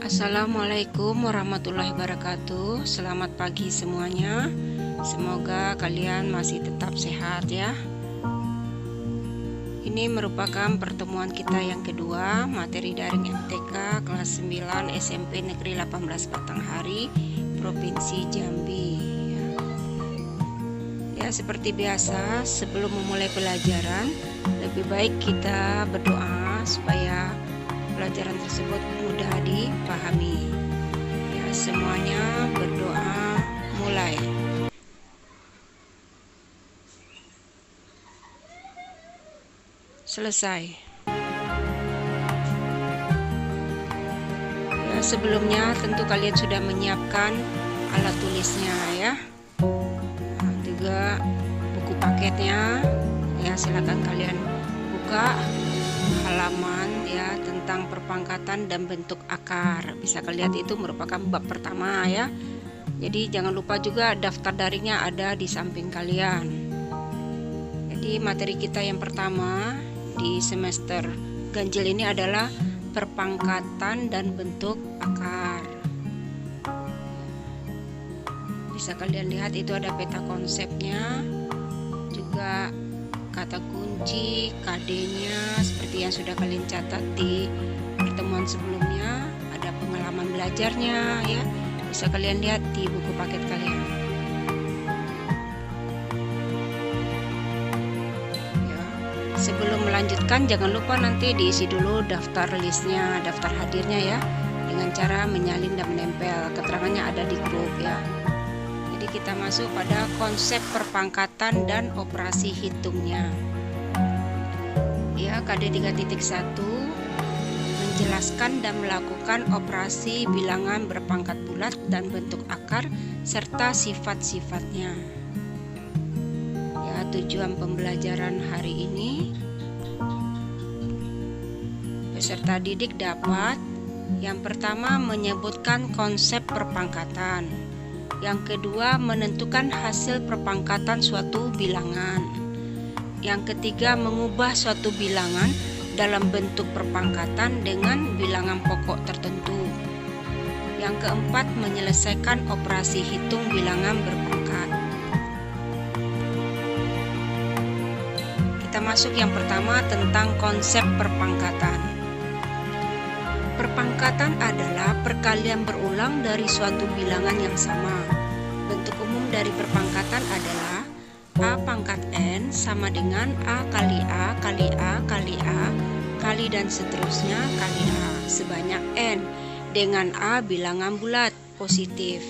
Assalamualaikum warahmatullahi wabarakatuh. Selamat pagi semuanya. Semoga kalian masih tetap sehat ya. Ini merupakan pertemuan kita yang kedua, materi daring MTK kelas 9 SMP Negeri 18 Batanghari, Provinsi Jambi. Ya, seperti biasa, sebelum memulai pelajaran, lebih baik kita berdoa supaya pelajaran tersebut mudah dipahami. Ya, semuanya berdoa, mulai. Selesai. Ya, sebelumnya tentu kalian sudah menyiapkan alat tulisnya ya. Nah, juga buku paketnya. Ya, silakan kalian buka halaman ya tentang perpangkatan dan bentuk akar. Bisa kalian itu merupakan bab pertama ya. Jadi jangan lupa juga daftar daringnya ada di samping kalian. Jadi materi kita yang pertama di semester ganjil ini adalah perpangkatan dan bentuk akar. Bisa kalian lihat itu ada peta konsepnya, juga kata kunci, KD-nya seperti yang sudah kalian catat di pertemuan sebelumnya. Ada pengalaman belajarnya ya, bisa kalian lihat di buku paket kalian ya. Sebelum melanjutkan, jangan lupa nanti diisi dulu daftar listnya, daftar hadirnya ya, dengan cara menyalin dan menempel. Keterangannya ada di grup ya. Jadi kita masuk pada konsep perpangkatan dan operasi hitungnya. Ya, KD 3.1 menjelaskan dan melakukan operasi bilangan berpangkat bulat dan bentuk akar serta sifat-sifatnya. Ya, tujuan pembelajaran hari ini peserta didik dapat yang pertama menyebutkan konsep perpangkatan. Yang kedua, menentukan hasil perpangkatan suatu bilangan. Yang ketiga, mengubah suatu bilangan dalam bentuk perpangkatan dengan bilangan pokok tertentu. Yang keempat, menyelesaikan operasi hitung bilangan berpangkat. Kita masuk yang pertama tentang konsep perpangkatan. Perpangkatan adalah perkalian berulang dari suatu bilangan yang sama. Bentuk umum dari perpangkatan adalah A pangkat N sama dengan A kali A kali A kali A kali dan seterusnya kali A sebanyak N dengan A bilangan bulat positif.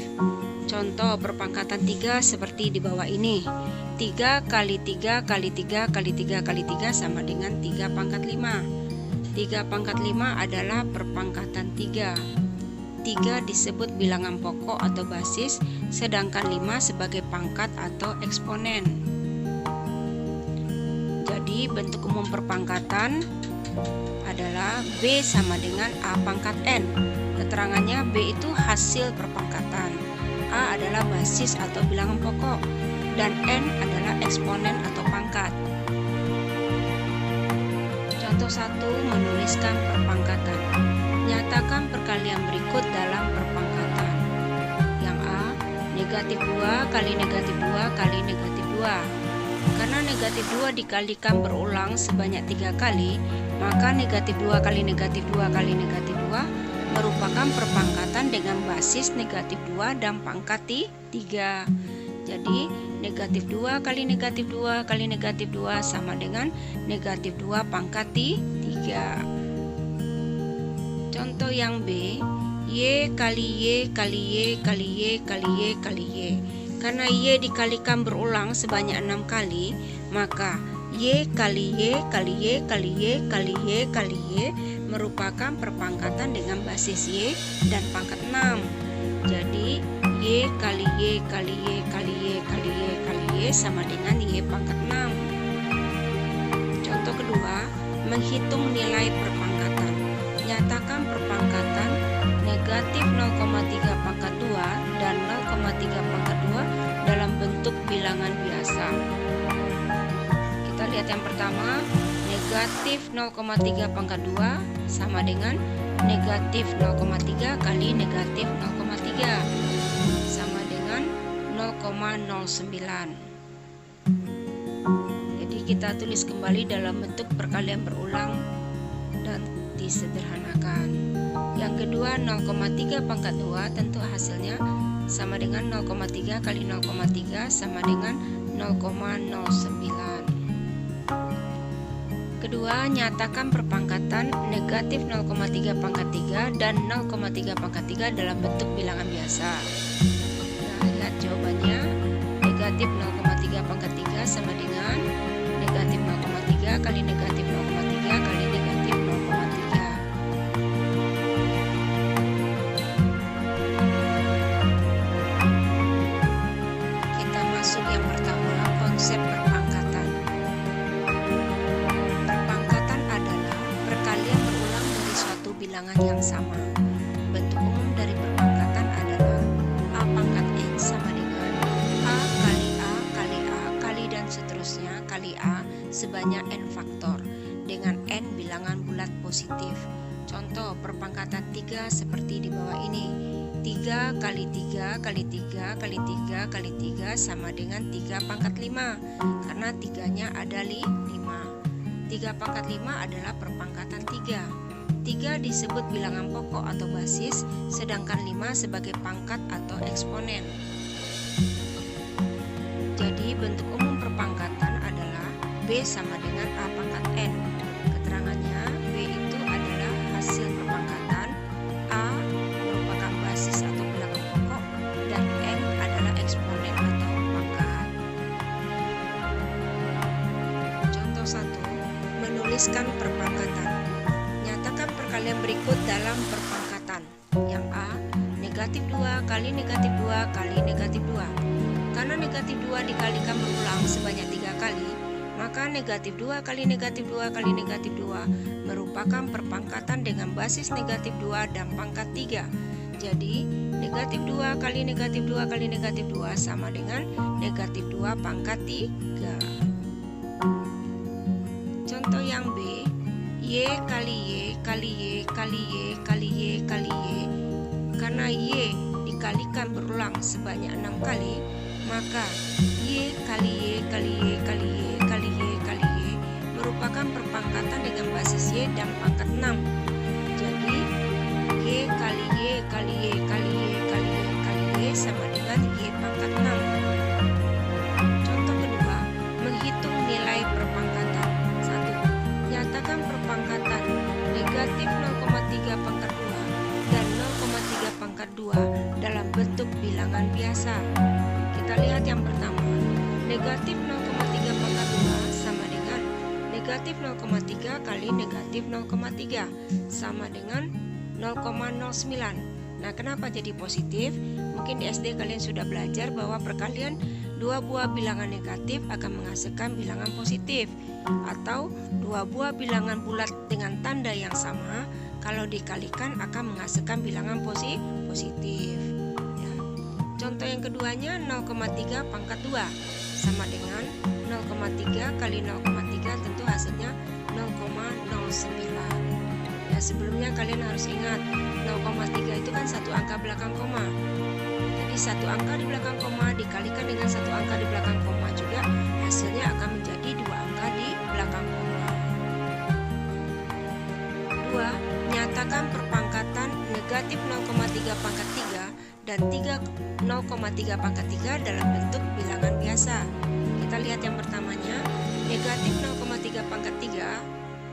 Contoh perpangkatan 3 seperti di bawah ini. 3 kali 3 kali 3 kali 3 kali 3 sama dengan 3 pangkat 5. 3 pangkat 5 adalah perpangkatan 3. 3 disebut bilangan pokok atau basis, sedangkan 5 sebagai pangkat atau eksponen. Jadi bentuk umum perpangkatan adalah B sama dengan A pangkat N. Keterangannya B itu hasil perpangkatan, A adalah basis atau bilangan pokok, dan N adalah eksponen atau pangkat. Contoh 1, menuliskan perpangkatan. Nyatakan perkalian berikut dalam perpangkatan. Yang A, negatif 2 kali negatif 2 kali negatif 2. Karena negatif 2 dikalikan berulang sebanyak 3 kali, maka negatif 2 kali negatif 2 kali negatif 2 merupakan perpangkatan dengan basis negatif 2 dan pangkat 3. Jadi negatif 2 kali negatif 2 kali negatif 2 sama dengan negatif 2 pangkat 3. Contoh yang B, Y kali Y kali Y kali Y kali Y kali Y. Karena Y dikalikan berulang sebanyak 6 kali, maka Y kali Y kali Y kali Y kali Y kali Y merupakan perpangkatan dengan basis Y dan pangkat 6. Jadi Y kali Y kali Y kali Y kali Y kali Y sama dengan Y pangkat 6. Contoh kedua, menghitung nilai perpangkatan. Nyatakan perpangkatan negatif 0,3 pangkat 2 dan 0,3 pangkat 2 dalam bentuk bilangan biasa. Kita lihat yang pertama, negatif 0,3 pangkat 2 sama dengan negatif 0,3 kali negatif 0,3 sama dengan 0,09. Jadi kita tulis kembali dalam bentuk perkalian berulang dan disederhanakan. Yang kedua 0,3 pangkat 2 tentu hasilnya sama dengan 0,3 kali 0,3 sama dengan 0,09. Kedua, nyatakan perpangkatan negatif 0,3 pangkat 3 dan 0,3 pangkat 3 dalam bentuk bilangan biasa. Nah, lihat jawabannya. Negatif 0,3 pangkat 3 sama dengan negatif 0,3 kali negatif 0,3 kali negatif 0,3. Kita masuk yang pertama, konsep perpangkatan. Perpangkatan adalah perkalian berulang dari suatu bilangan yang sama. Bentuk umum dari perpangkatan adalah A pangkat N sama dengan A kali A kali A kali dan seterusnya kali A sebanyak N faktor dengan N bilangan bulat positif. Contoh perpangkatan 3 seperti di bawah ini. 3 kali 3 kali 3 kali 3 kali 3 sama dengan 3 pangkat 5 karena 3-nya ada 5. 3 pangkat 5 adalah perpangkatan 3. 3 disebut bilangan pokok atau basis, sedangkan 5 sebagai pangkat atau eksponen. Jadi bentuk umum perpangkatan adalah B sama dengan A pangkat N. Keterangannya, B itu adalah hasil perpangkatan, A merupakan basis atau bilangan pokok, dan N adalah eksponen atau pangkat. Contoh 1, menuliskan perpangkatan. Nyatakan perkalian berikut dalam perpangkatan. Yang A, negatif 2 kali negatif 2 kali negatif 2. Karena negatif 2 dikalikan berulang sebanyak 3 kali, maka negatif 2 kali negatif 2 kali negatif 2 merupakan perpangkatan dengan basis negatif 2 dan pangkat 3. Jadi, negatif 2 kali negatif 2 kali negatif 2 sama dengan negatif 2 pangkat 3. Contoh yang B, Y kali Y kali Y kali Y kali Y kali Y. Karena Y dikalikan berulang sebanyak 6 kali, maka Y kali Y kali Y kali Y kali Y kali Y merupakan perpangkatan dengan basis Y dan pangkat 6. Jadi Y kali Y kali Y kali Y kali Y kali Y sama dengan Y pangkat 6. Contoh kedua, menghitung nilai perpangkatan. 1. Nyatakan perpangkatan negatif 0,3 pangkat 2 dan 0,3 pangkat 2 dalam bentuk bilangan biasa. Kita lihat yang pertama, negatif 0,3 pangkat 2 sama dengan negatif 0,3 kali negatif 0,3 sama dengan 0,09. Nah, kenapa jadi positif? Mungkin di SD kalian sudah belajar bahwa perkalian dua buah bilangan negatif akan menghasilkan bilangan positif, atau dua buah bilangan bulat dengan tanda yang sama kalau dikalikan akan menghasilkan bilangan positif. Ya. Contoh yang keduanya 0,3 pangkat 2 sama dengan 0,3 kali 0,3 tentu hasilnya 0,09. Ya, sebelumnya kalian harus ingat 0,3 itu kan satu angka belakang koma. Jadi satu angka di belakang koma dikalikan dengan satu angka di belakang koma juga hasilnya akan menjadi dua angka di belakang koma. 2. Nyatakan perpangkatan negatif 0,3 pangkat 3 dan 0,3 pangkat 3 dalam bentuk bilangan biasa. Kita lihat yang pertamanya, negatif 0,3 pangkat 3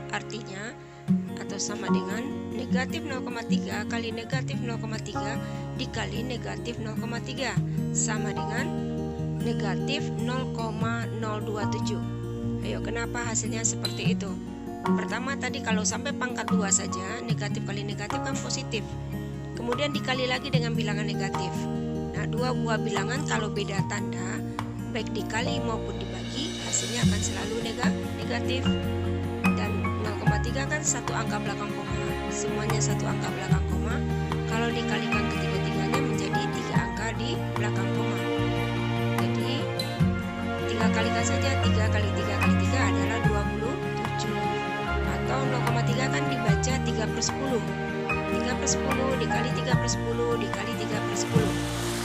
artinya atau sama dengan negatif 0,3 kali negatif 0,3 dikali negatif 0,3 sama dengan negatif 0,027. Ayo, kenapa hasilnya seperti itu? Pertama tadi kalau sampai pangkat 2 saja, negatif kali negatif kan positif. Kemudian dikali lagi dengan bilangan negatif. Nah, dua buah bilangan kalau beda tanda, baik dikali maupun dibagi, hasilnya akan selalu negatif. Dan 0,3 kan satu angka belakang koma, semuanya satu angka belakang koma. Kalau dikalikan ketiga-tiganya menjadi 3 angka di belakang koma. Jadi 3 kalikan saja, 3 kali 3 kali 3 adalah 27. 3 kan dibaca 3/10. 3/10 dikali 3/10 dikali 3/10.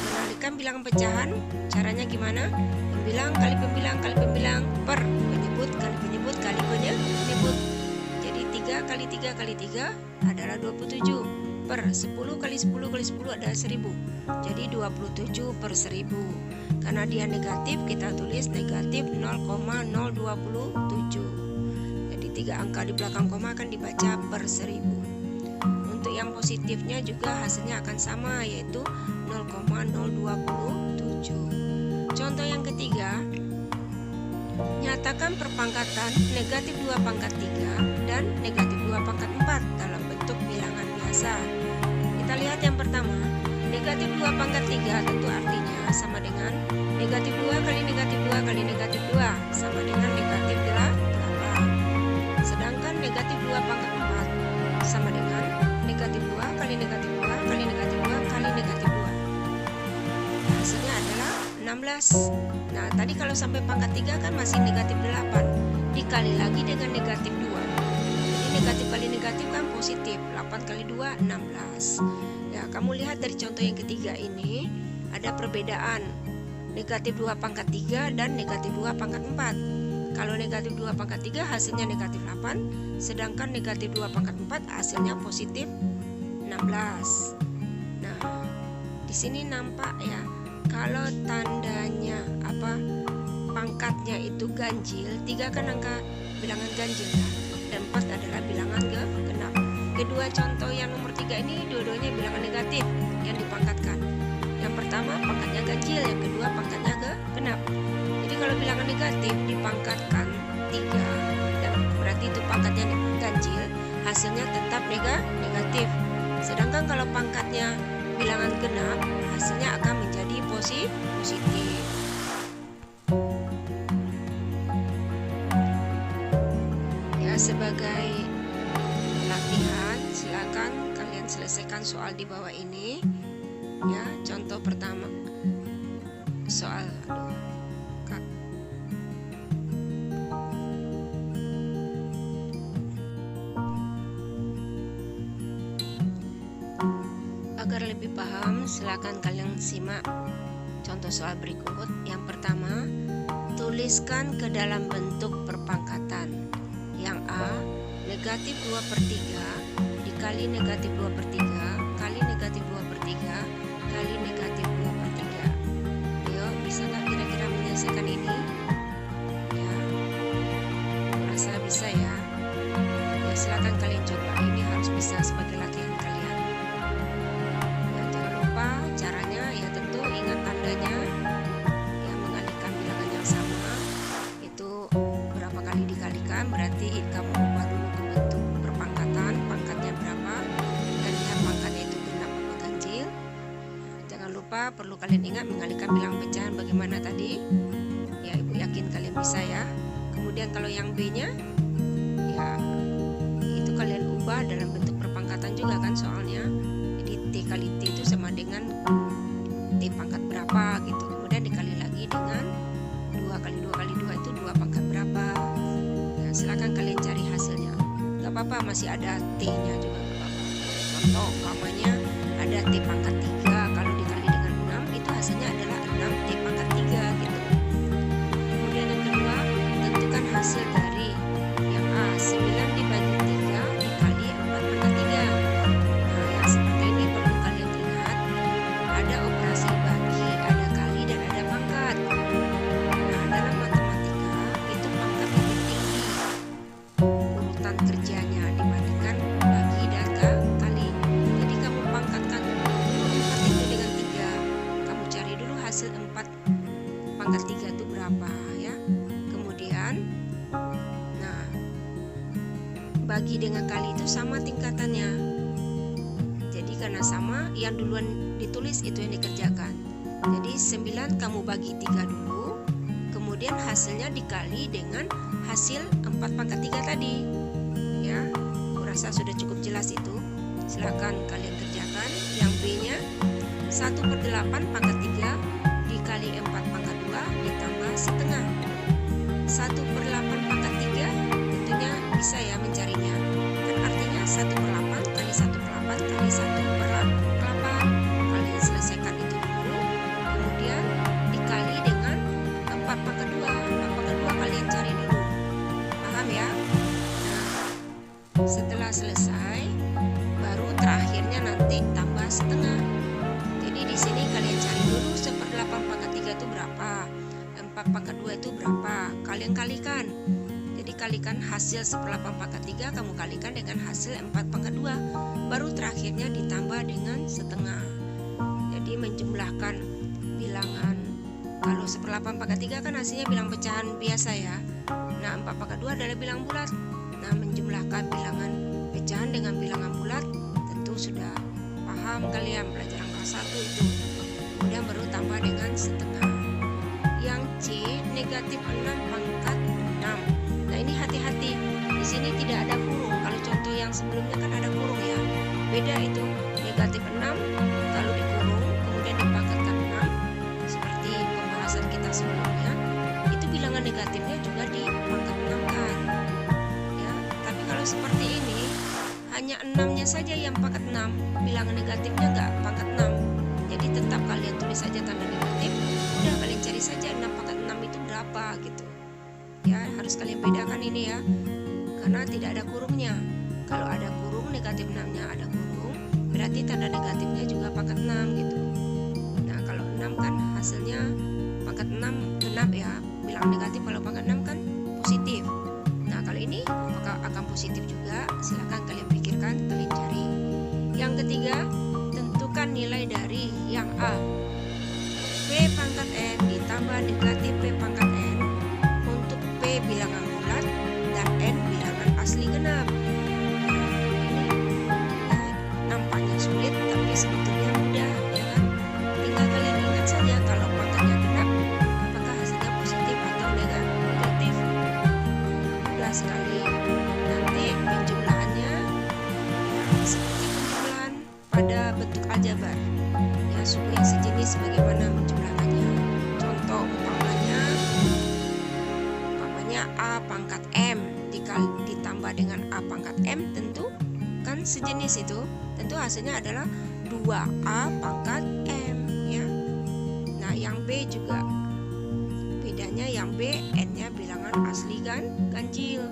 Mengalihkan bilangan pecahan, caranya gimana? Pembilang kali pembilang kali pembilang per penyebut kali penyebut kali penyebut. Jadi 3 kali 3 kali 3 adalah 27 per 10 kali 10 kali 10 adalah 1000. Jadi 27 per 1000. Karena dia negatif, kita tulis negatif 0,027. Jadi 3 angka di belakang koma akan dibaca per 1000. Untuk yang positifnya juga hasilnya akan sama, yaitu 0,027. Contoh yang ketiga, nyatakan perpangkatan negatif 2 pangkat 3 dan negatif 2 pangkat 4 dalam bentuk bilangan biasa. Kita lihat yang pertama, negatif 2 pangkat 3 tentu artinya sama dengan negatif 2 kali negatif 2 kali negatif 2 sama dengan negatif 8. Sedangkan negatif 2 pangkat 4 sama dengan negatif 2 kali negatif 2 kali negatif 2 kali negatif 2. Hasilnya adalah 16. Nah, tadi kalau sampai pangkat 3 kan masih negatif 8. Dikali lagi dengan negatif 2. Jadi negatif kali negatif kan positif. 8 kali 2, 16. Ya, kamu lihat dari contoh yang ketiga ini ada perbedaan. Negatif 2 pangkat 3 dan negatif 2 pangkat 4. Kalau negatif 2 pangkat 3 hasilnya negatif 8. Sedangkan negatif 2 pangkat 4 hasilnya positif 16. Nah, di sini nampak ya, kalau tandanya pangkatnya itu ganjil, 3 kan angka bilangan ganjil ya, dan 4 adalah bilangan genap. Kedua contoh yang nomor 3 ini dua-duanya bilangan negatif yang dipangkatkan. Yang pertama pangkatnya ganjil, yang kedua pangkatnya genap. Jadi kalau bilangan negatif dipangkatkan 3 dan berarti itu pangkatnya ganjil, hasilnya tetap negatif. Sedangkan kalau pangkatnya bilangan genap, hasilnya akan menjadi positif. Ya, sebagai latihan, silakan kalian selesaikan soal di bawah ini. Ya, contoh pertama. Soal Agar lebih paham, silakan kalian simak contoh soal berikut. Yang pertama, tuliskan ke dalam bentuk perpangkatan. Yang A, negatif 2/3 dikali negatif 2/3 kali negatif 2/3 kali negatif 2/3. Ayo, bisa nggak kira-kira menyelesaikan ini? Ya, merasa bisa ya? Ya, silakan kalian coba. Ini harus bisa sebagai latihan kalian. Ya, jangan lupa caranya, ya tentu ingat tandanya. Ya, mengalihkan bilangan yang sama itu berapa kali dikalikan, berarti kamu ubah dulu ke bentuk perpangkatan, pangkatnya berapa, dan lihat pangkatnya itu genap apa ganjil. Jangan lupa perlu kalian ingat mengalihkan bilangan pecahan bagaimana tadi. Ya, ibu yakin kalian bisa ya. Kemudian kalau yang B-nya, ya itu kalian ubah dalam bentuk perpangkatan juga kan soalnya. Jadi T kali T itu sama dengan T pangkat berapa gitu. Kemudian dikali lagi dengan 2 kali 2 kali 2 itu 2 pangkat berapa. Nah, silakan kalian cari hasilnya. Gak apa-apa, masih ada T-nya juga gak apa-apa. Contoh umpamanya ada T pangkat 3, kalau dikali dengan 6 itu hasilnya adalah 6 T pangkat 3 gitu. Kemudian yang kedua, tentukan hasil dari yang A, 9 dibagi 3 dikali 4 pangkat 3. Nah, yang seperti ini perlu kalian ingat, ada operasi bagi, ada kali, dan ada pangkat. Nah, dalam matematika itu pangkat lebih tinggi urutan kerjanya dibandingkan bagi dan kali. Jadi kamu pangkatkan 4 itu dengan 3. Kamu cari dulu hasil 4 pangkat 3 itu berapa ya. Kemudian nah, bagi dengan kali itu sama tingkatannya. Jadi karena sama, yang duluan ditulis itu yang dikerjakan. Jadi 9 kamu bagi 3 dulu, kemudian hasilnya dikali dengan hasil 4 pangkat 3 tadi. Ya, kurasa sudah cukup jelas itu. Silakan kalian kerjakan. Yang B-nya 1/8 pangkat 3 dikali 4 pangkat 2 ditambah setengah. 1/8 pangkat 3 tentunya bisa ya mencarinya. Kan 1/8 kali 1/8 kali 1/8. Kalian selesaikan itu dulu, kemudian dikali dengan 4/2. 4/2 kalian cari dulu. Paham ya? Nah, setelah selesai, baru terakhirnya nanti tambah setengah. Jadi di sini kalian cari dulu 1/8/3 itu berapa, 4/2 itu berapa. Kalian kalikan. Jadi kalikan hasil 1/8/3, kamu kalikan dengan hasil 4/2. Baru terakhirnya ditambah dengan setengah. Jadi menjumlahkan bilangan. Kalau 1/8/3 kan hasilnya bilang pecahan biasa ya. Nah, 4/2 adalah bilang bulat. Nah, menjumlahkan bilangan pecahan dengan bilangan bulat tentu sudah paham kalian pelajaran kelas 1 itu. Kemudian baru tambah dengan setengah. Yang C, negatif 6/6. Nah, ini hati-hati. Di sini tidak ada kurung. Kalau contoh yang sebelumnya kan ada kurung ya. Beda itu. Negatif 6 kalau dikurung kemudian dipangkatkan 6 seperti pembahasan kita sebelumnya. Itu bilangan negatifnya juga dipangkat 6 kan. Ya, tapi kalau seperti ini hanya 6-nya saja yang pangkat 6, bilangan negatifnya enggak pangkat 6. Jadi tetap kalian tulis saja tanda negatif. Udah kalian cari saja 6/6 itu berapa gitu. Ya, harus kalian bedakan ini ya. Karena tidak ada kurungnya. Kalau ada kurung, negatif 6-nya ada kurung, berarti tanda negatifnya juga pangkat 6 gitu. Nah, kalau 6 kan hasilnya pangkat 6 genap ya. Bilangan negatif kalau pangkat 6 kan positif. Nah, kalau ini apakah akan positif juga? Silakan kalian pikirkan, kalian cari. Yang ketiga, tentukan nilai dari yang A. P pangkat N ditambah negatif P pangkat N untuk P bilangan bulat dan N bilangan asli genap. Ini nampaknya sulit tapi sebetulnya mudah ya kan. Tinggal kalian ingat saja kalau pangkatnya genap apakah hasilnya positif atau negatif. Mudah sekali. Nanti penjumlahannya seperti penjumlahan pada bentuk aljabar. Ya, suku yang sejenis bagaimana menjumlahkannya. Contoh umpamanya A pangkat M ditambah dengan A pangkat M, tentu kan sejenis itu. Tentu hasilnya adalah 2A pangkat M ya. Nah, yang B juga bedanya, yang B N-nya bilangan asli kan ganjil.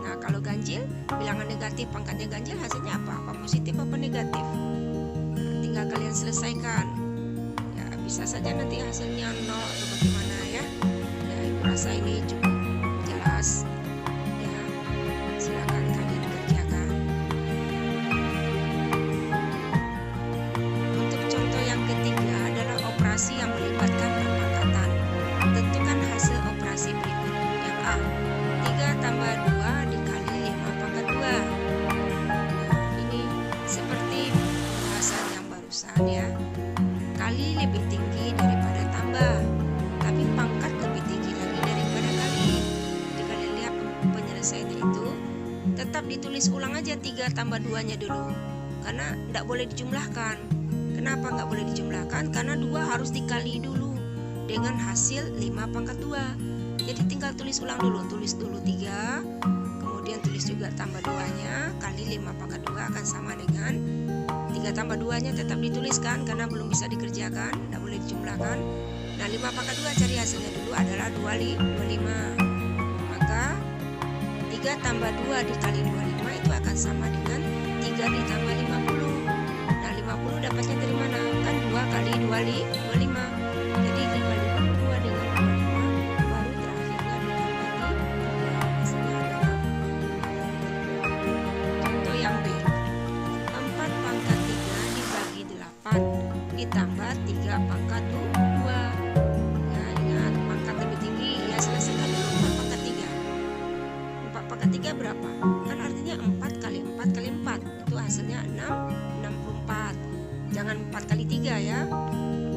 Nah, kalau ganjil bilangan negatif pangkatnya ganjil, hasilnya apa? Apa positif apa negatif? Nah, tinggal kalian selesaikan. Ya, bisa saja nanti hasilnya 0 atau bagaimana ya. Ya, ibu rasa ini cukup jelas ya. Silakan kalian kerjakan. Untuk contoh yang ketiga adalah operasi yang melibatkan perpangkatan. Tentukan hasil operasi berikut. Yang A, 3 tambah 2 dikali 5/2. Nah, ini seperti pembahasan yang barusan ya. Kali lebih tinggi daripada tambah, tapi pangkat lebih tinggi lagi daripada kali. Jadi kalian lihat penyelesaiannya itu tetap ditulis ulang aja 3 tambah 2-nya dulu, karena tidak boleh dijumlahkan. Kenapa nggak boleh dijumlahkan? Karena 2 harus dikali dulu dengan hasil 5/2. Jadi tinggal tulis ulang dulu, tulis dulu 3, kemudian tulis juga tambah 2-nya kali 5/2 akan sama dengan 3 tambah 2-nya tetap dituliskan karena belum bisa dikerjakan, tidak boleh dijumlahkan. Nah, 5/2 cari hasilnya dulu adalah 25. Maka 3 tambah 2 dikali 25 itu akan sama dengan 3 ditambah 50. Nah, 50 dapatnya dari mana? Kan 2 kali 25. Jadi dibagi 2 dengan 25, baru terakhirnya ditambah 3. Hasilnya adalah contoh yang B. 4 pangkat 3 dibagi 8 ditambah 3 pangkat 2. Ya, ingat pangkat lebih tinggi ya, selesaikan dulu 4 pangkat 3. 4 pangkat 3 berapa? Kan artinya 4 kali 4 kali 4. Itu hasilnya 64. Jangan 4 kali 3 ya.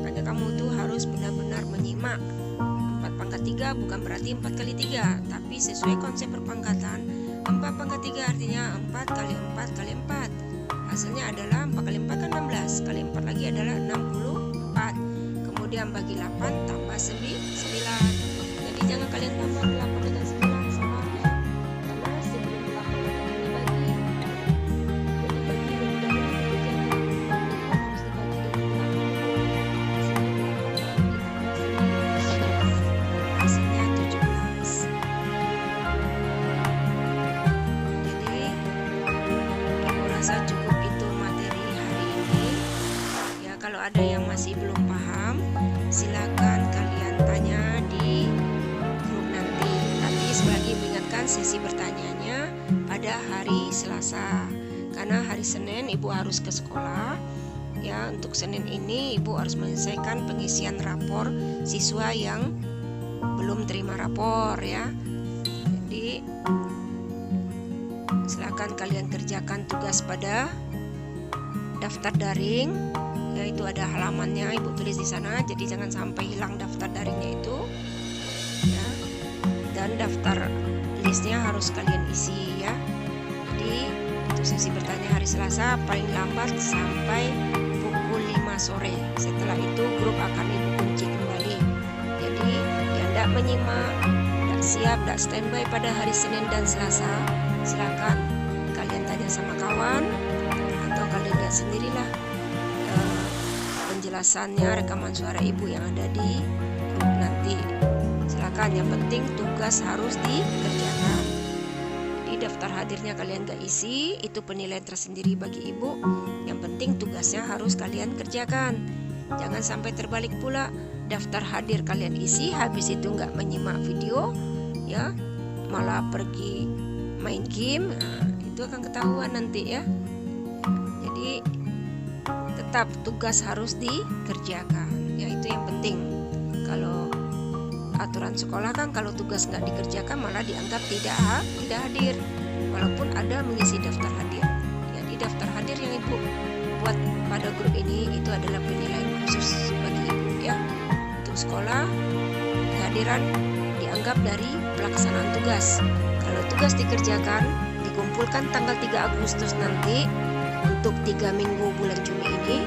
Makanya kamu tuh harus benar-benar menyimak. 4 pangkat 3 bukan berarti 4 kali 3, tapi sesuai konsep perpangkatan. 4 pangkat 3 artinya 4 kali 4 kali 4. Hasilnya adalah 4 kali 4 kan 16, kali 4 lagi adalah 64. Kemudian bagi 8 tambah 9. Jadi jangan kalian tambah 8 dengan 9 sama ya. Karena sebelum 8 dibagi masih belum paham, silakan kalian tanya di grup nanti. Tapi sekali lagi mengingatkan sesi bertanyanya pada hari Selasa. Karena hari Senin Ibu harus ke sekolah. Ya, untuk Senin ini Ibu harus menyelesaikan pengisian rapor siswa yang belum terima rapor ya. Jadi silakan kalian kerjakan tugas pada daftar daring, yaitu ada halamannya Ibu tulis di sana. Jadi jangan sampai hilang daftar daringnya itu ya. Dan daftar listnya harus kalian isi ya. Jadi untuk sesi bertanya hari Selasa paling lambat sampai pukul 5 sore. Setelah itu grup akan Ibu kunci kembali. Jadi yang tidak menyimak, tidak siap, tidak standby pada hari Senin dan Selasa, silakan kalian tanya sama kawan atau kalian lihat sendirilah penjelasannya, rekaman suara Ibu yang ada di grup nanti. Silakan, yang penting tugas harus dikerjakan. Di daftar hadirnya kalian gak isi, itu penilaian tersendiri bagi Ibu. Yang penting tugasnya harus kalian kerjakan. Jangan sampai terbalik pula, daftar hadir kalian isi, habis itu gak menyimak video ya, malah pergi main game. Nah, itu akan ketahuan nanti ya. Jadi tetap tugas harus dikerjakan ya, itu yang penting. Kalau aturan sekolah kan kalau tugas nggak dikerjakan malah dianggap tidak hadir, walaupun ada mengisi daftar hadir. Jadi daftar hadir yang Ibu buat pada grup ini itu adalah penilaian khusus bagi Ibu ya. Untuk sekolah, kehadiran dianggap dari pelaksanaan tugas. Kalau tugas dikerjakan, dikumpulkan tanggal 3 Agustus nanti untuk 3 minggu bulan Juni ini,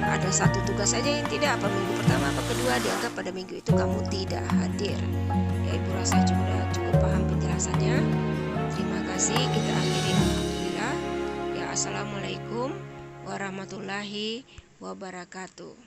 ada satu tugas saja yang tidak, apa minggu pertama apa kedua, dianggap pada minggu itu kamu tidak hadir ya. Ibu rasa cukup paham penjelasannya. Terima kasih, kita akhiri alhamdulillah ya. Assalamualaikum warahmatullahi wabarakatuh.